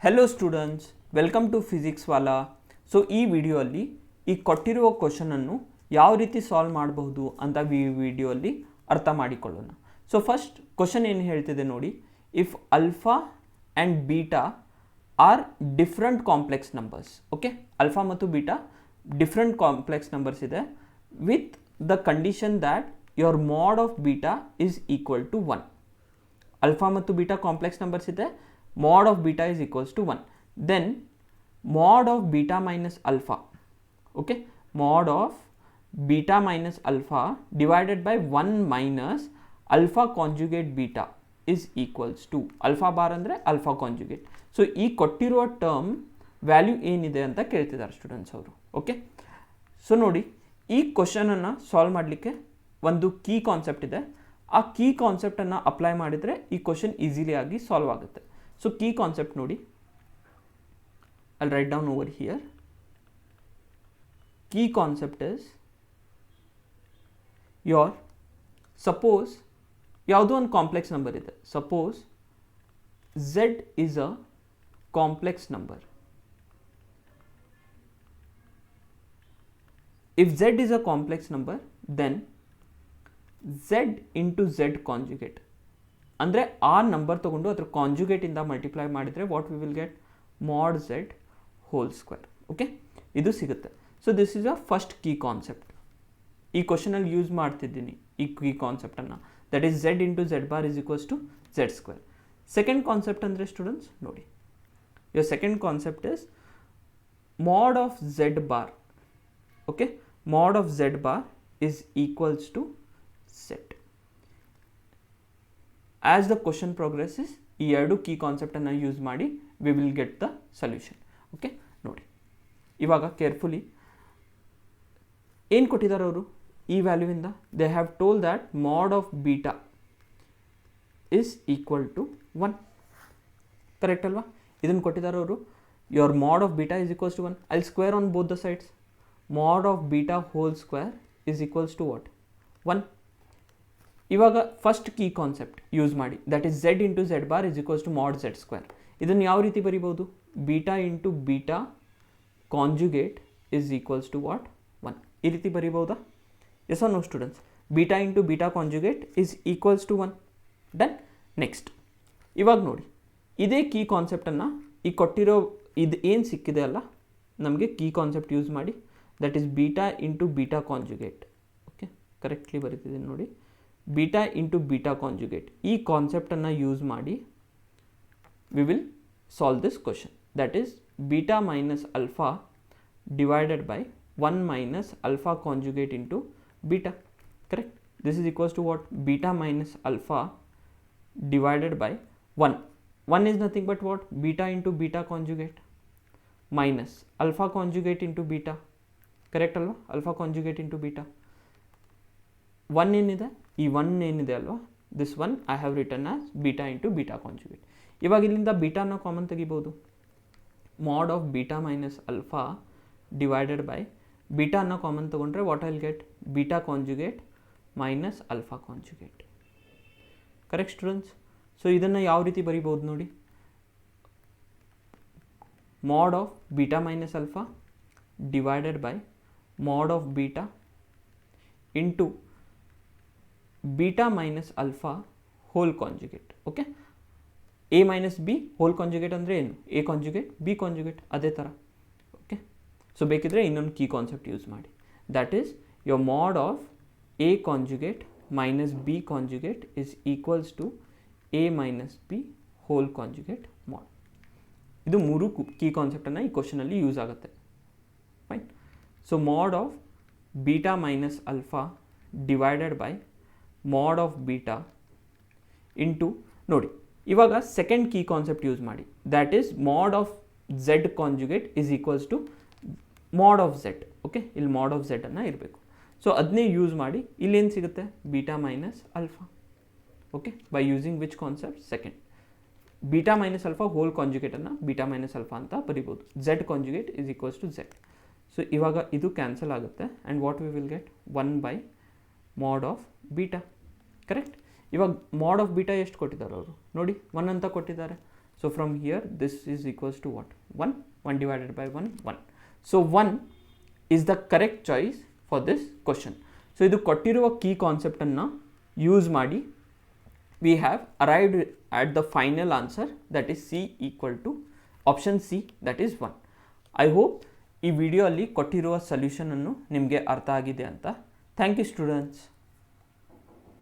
Hello students, welcome to Physics Wallah. So ಈ ವಿಡಿಯೋಲ್ಲಿ ಈ ಕೊಟ್ಟಿರುವ ಕ್ವಶನನ್ನು ಯಾವ ರೀತಿ ಸಾಲ್ವ್ ಮಾಡಬಹುದು ಅಂತ ಈ ವಿಡಿಯೋಲ್ಲಿ ಅರ್ಥ ಮಾಡಿಕೊಳ್ಳೋಣ. ಸೊ ಫಸ್ಟ್ ಕ್ವಶನ್ ಏನು ಹೇಳ್ತಿದೆ ನೋಡಿ, if alpha and beta are different complex numbers. Okay, alpha ಮತ್ತು ಬೀಟಾ ಡಿಫ್ರೆಂಟ್ ಕಾಂಪ್ಲೆಕ್ಸ್ ನಂಬರ್ಸ್ ಇದೆ with the condition that your mod of beta is equal to 1. Alpha ಮತ್ತು ಬೀಟಾ ಕಾಂಪ್ಲೆಕ್ಸ್ ನಂಬರ್ಸ್ ಇದೆ, mod of beta is equals to 1. Then mod of beta minus alpha, okay, mod of beta minus alpha divided by 1 minus alpha conjugate beta is equals to alpha bar ಅಂದರೆ alpha conjugate. So ಈ ಕೊಟ್ಟಿರುವ term value ಏನಿದೆ ಅಂತ ಕೇಳ್ತಿದ್ದಾರೆ students ಅವರು. Okay, so ನೋಡಿ ಈ ಕ್ವಶನನ್ನು solve ಮಾಡಲಿಕ್ಕೆ ಒಂದು ಕೀ ಕಾನ್ಸೆಪ್ಟ್ ಇದೆ. ಆ ಕೀ ಕಾನ್ಸೆಪ್ಟನ್ನು ಅಪ್ಲೈ ಮಾಡಿದರೆ ಈ ಕ್ವಶನ್ ಈಸಿಲಿ ಆಗಿ ಸಾಲ್ವ್ ಆಗುತ್ತೆ. So key concept nodi, I'll write down over here. Key concept is your, suppose ಯಾವುದೋ ಒಂದು ಕಾಂಪ್ಲೆಕ್ಸ್ ನಂಬರ್ ಇದೆ. Suppose z is a complex number. If z is a complex number, then z into z conjugate ಅಂದರೆ ಆ number ತೊಗೊಂಡು ಅದ್ರ ಕಾಂಜುಗೇಟಿಂದ multiply ಮಾಡಿದರೆ what we will get mod z whole square. Okay, ಇದು ಸಿಗುತ್ತೆ. So this is a first key concept. ಈ ಕ್ವಶನಲ್ಲಿ ಯೂಸ್ ಮಾಡ್ತಿದ್ದೀನಿ ಈ ಕೀ ಕಾನ್ಸೆಪ್ಟನ್ನು, that is z into z bar is equals to z square. Second concept ಅಂದರೆ students ನೋಡಿ, your second concept is mod of z bar. Okay, mod of z bar is equals to z. As the question progresses ಈ ಎರಡು key ಕಾನ್ಸೆಪ್ಟನ್ನು use ಮಾಡಿ we will get the solution. Okay, ನೋಡಿ ಇವಾಗ carefully ಏನು ಕೊಟ್ಟಿದ್ದಾರೆ ಅವರು ಈ ವ್ಯಾಲ್ಯೂವಿಂದ. They have told that mod of beta is equal to 1. Correct ಅಲ್ವಾ? ಇದನ್ನು ಕೊಟ್ಟಿದ್ದಾರೆ ಅವರು. Your mod of beta is equals to 1. I square on both the sides. Mod of beta whole square is equals to what? 1. ಇವಾಗ first key concept use ಮಾಡಿ, that is z into z bar is equals to mod z square. ಇದನ್ನು ಯಾವ ರೀತಿ ಬರಿಬೋದು? Beta into beta conjugate is equals to what? 1. ಈ ರೀತಿ ಬರಿಬೋದಾ? Yes or no students? Beta into beta conjugate is equals to 1. Done. Next ಇವಾಗ ನೋಡಿ ಇದೇ ಕೀ ಕಾನ್ಸೆಪ್ಟನ್ನು ಈ ಕೊಟ್ಟಿರೋ ಇದು ಏನು ಸಿಕ್ಕಿದೆ ಅಲ್ಲ ನಮಗೆ ಕೀ ಕಾನ್ಸೆಪ್ಟ್ ಯೂಸ್ ಮಾಡಿ, that is beta into beta conjugate. Okay, correctly ಬರೀತಿದ್ದೀನಿ ನೋಡಿ, ಬೀಟಾ ಇಂಟು ಬೀಟಾ ಕಾಂಜುಗೇಟ್. ಈ ಕಾನ್ಸೆಪ್ಟನ್ನು ಯೂಸ್ ಮಾಡಿ we will solve this question. That is beta minus alpha divided by 1 minus alpha conjugate into beta. Correct? This is equals to what? Beta minus alpha divided by 1. 1 is nothing but what? Beta into beta conjugate minus alpha conjugate into beta. Correct alva? Alpha conjugate into beta. 1 ಏನಿದೆ, ಈ 1 ಏನಿದೆ ಅಲ್ವಾ, this 1 I have written as beta into beta conjugate. ಇವಾಗ ಇಲ್ಲಿಂದ ಬೀಟಾನ common ತೆಗಿಬೋದು. Mod of beta minus alpha divided by ಬೀಟಾನ common ತೊಗೊಂಡ್ರೆ what I will get? Beta conjugate minus alpha conjugate. Correct students? So ಇದನ್ನು ಯಾವ ರೀತಿ ಬರಿಬೋದು ನೋಡಿ, mod of beta minus alpha divided by mod of beta into beta minus alpha whole conjugate. Okay, A minus B whole conjugate ಅಂದರೆ ಏನು? A conjugate B conjugate, ಅದೇ ಥರ. Okay, so ಬೇಕಿದ್ರೆ ಇನ್ನೊಂದು ಕೀ ಕಾನ್ಸೆಪ್ಟ್ ಯೂಸ್ ಮಾಡಿ, that is your ಮಾಡ್ of A conjugate minus b conjugate is equals to a minus b whole conjugate mod. ಇದು ಮೂರು ಕೀ ಕಾನ್ಸೆಪ್ಟನ್ನು ಈ ಕ್ವಶನಲ್ಲಿ ಯೂಸ್ ಆಗುತ್ತೆ. Fine. So mod of beta minus alpha divided by mod of beta into ನೋಡಿ ಇವಾಗ second key concept use ಮಾಡಿ, that is mod of z conjugate is equals to mod of z. Okay, ಇಲ್ಲಿ mod of ಝೆಡನ್ನು ಇರಬೇಕು. So ಅದನ್ನೇ use ಮಾಡಿ ಇಲ್ಲೇನು ಸಿಗುತ್ತೆ? Beta minus alpha. Okay, by using which concept? Second. Beta minus alpha whole ಕಾಂಜುಗೇಟನ್ನು beta minus alpha ಅಂತ ಬರಿಬೋದು. Z conjugate is equals to Z. So ಇವಾಗ ಇದು ಕ್ಯಾನ್ಸಲ್ ಆಗುತ್ತೆ and what we will get? 1 by mod of beta. Correct? ಇವಾಗ mod of beta ಎಷ್ಟು ಕೊಟ್ಟಿದ್ದಾರೆ ಅವರು ನೋಡಿ? 1 ಅಂತ ಕೊಟ್ಟಿದ್ದಾರೆ. So from here this is equals to what? 1. 1 divided by 1, 1. So 1 is the correct choice for this question. So ಇದು ಕೊಟ್ಟಿರುವ key ಕಾನ್ಸೆಪ್ಟನ್ನು ಯೂಸ್ ಮಾಡಿ we have arrived at the final answer, that is C equal to option C, that is 1. I hope ಈ video ಅಲ್ಲಿ ಕೊಟ್ಟಿರುವ solution ಅನ್ನು ನಿಮಗೆ ಅರ್ಥ ಆಗಿದೆ ಅಂತ. Thank you students.